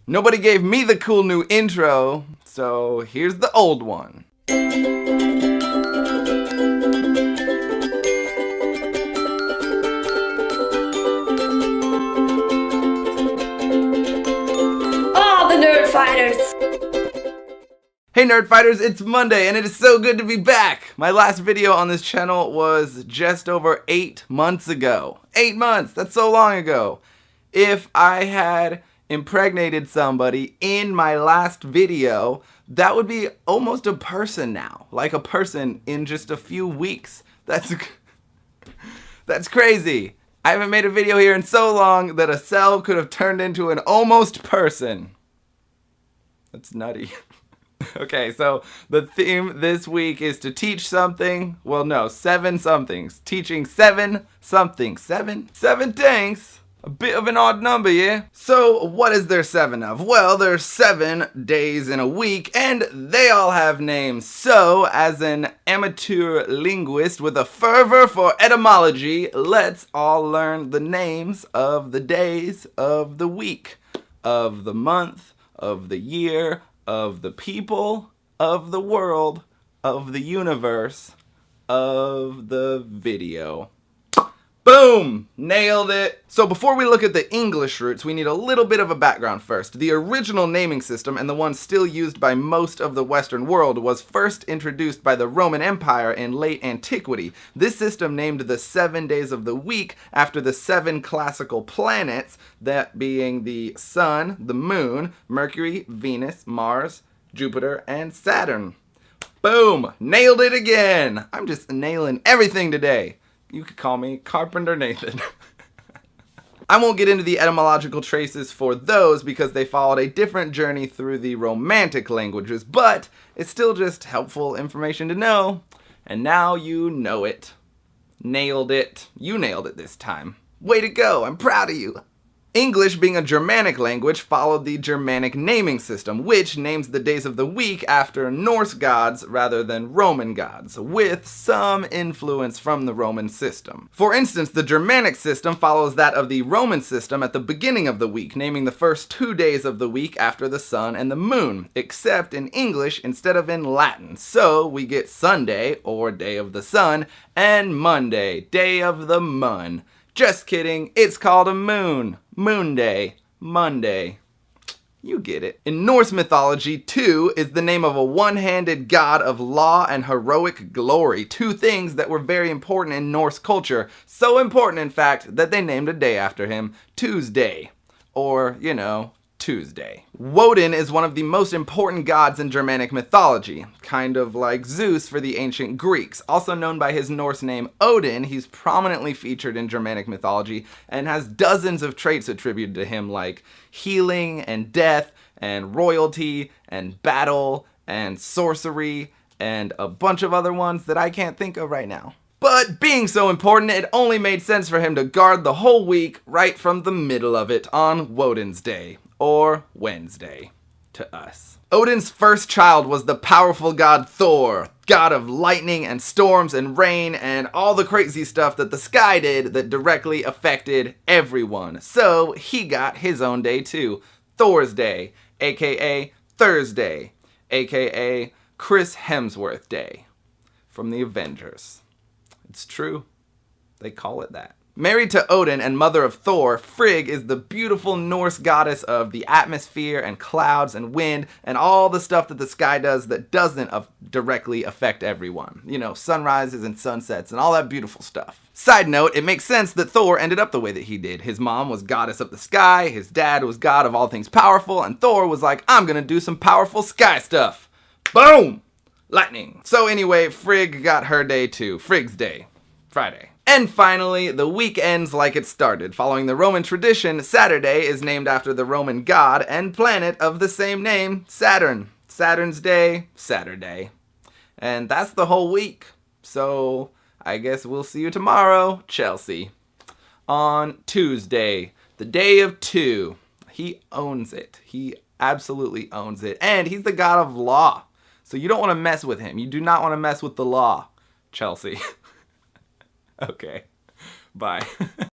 Nobody gave me the cool new intro, so here's the old one. Oh, the Nerd Fighters! Hey Nerd Fighters, it's Monday and it is so good to be back! My last video on this channel was just over 8 months ago. 8 months! That's so long ago. If I had impregnated somebody in my last video, that would be almost a person now. Like a person in just a few weeks. That's crazy. I haven't made a video here in so long that a cell could have turned into an almost person. That's nutty. Okay, so the theme this week is to teach something. Well, no, 7 somethings. Teaching 7 somethings. 7 things. A bit of an odd number, yeah? So, what is there 7 of? Well, there's 7 days in a week, and they all have names. So, as an amateur linguist with a fervor for etymology, let's all learn the names of the days of the week, of the month, of the year, of the people, of the world, of the universe, of the video. Boom! Nailed it! So before we look at the English roots, we need a little bit of a background first. The original naming system, and the one still used by most of the Western world, was first introduced by the Roman Empire in late antiquity. This system named the 7 days of the week after the 7 classical planets, that being the Sun, the Moon, Mercury, Venus, Mars, Jupiter, and Saturn. Boom! Nailed it again! I'm just nailing everything today. You could call me Carpenter Nathan. I won't get into the etymological traces for those because they followed a different journey through the Romantic languages, but it's still just helpful information to know. And now you know it. Nailed it. You nailed it this time. Way to go, I'm proud of you. English, being a Germanic language, followed the Germanic naming system, which names the days of the week after Norse gods rather than Roman gods, with some influence from the Roman system. For instance, the Germanic system follows that of the Roman system at the beginning of the week, naming the first 2 days of the week after the sun and the moon, except in English instead of in Latin. So we get Sunday, or day of the sun, and Monday, day of the mun. Just kidding, it's called a moon. Moon day. Monday. You get it. In Norse mythology, Tu is the name of a one-handed god of law and heroic glory. 2 things that were very important in Norse culture. So important, in fact, that they named a day after him, Tuesday. Or, you know, Tuesday. Woden is one of the most important gods in Germanic mythology, kind of like Zeus for the ancient Greeks. Also known by his Norse name Odin, he's prominently featured in Germanic mythology and has dozens of traits attributed to him like healing and death and royalty and battle and sorcery and a bunch of other ones that I can't think of right now. But being so important, it only made sense for him to guard the whole week right from the middle of it on Woden's Day. Or Wednesday, to us. Odin's first child was the powerful god Thor, god of lightning and storms and rain and all the crazy stuff that the sky did that directly affected everyone. So he got his own day too, Thor's Day, aka Thursday, aka Chris Hemsworth Day, from the Avengers. It's true, they call it that. Married to Odin and mother of Thor, Frigg is the beautiful Norse goddess of the atmosphere and clouds and wind and all the stuff that the sky does that doesn't directly affect everyone. You know, sunrises and sunsets and all that beautiful stuff. Side note, it makes sense that Thor ended up the way that he did. His mom was goddess of the sky, his dad was god of all things powerful, and Thor was like, I'm gonna do some powerful sky stuff. Boom! Lightning. So anyway, Frigg got her day too. Frigg's Day. Friday. And finally, the week ends like it started. Following the Roman tradition, Saturday is named after the Roman god and planet of the same name, Saturn. Saturn's Day, Saturday. And that's the whole week. So, I guess we'll see you tomorrow, Chelsea. On Tuesday, the day of 2. He owns it. He absolutely owns it. And he's the god of law. So you don't want to mess with him. You do not want to mess with the law, Chelsea. Okay. Bye.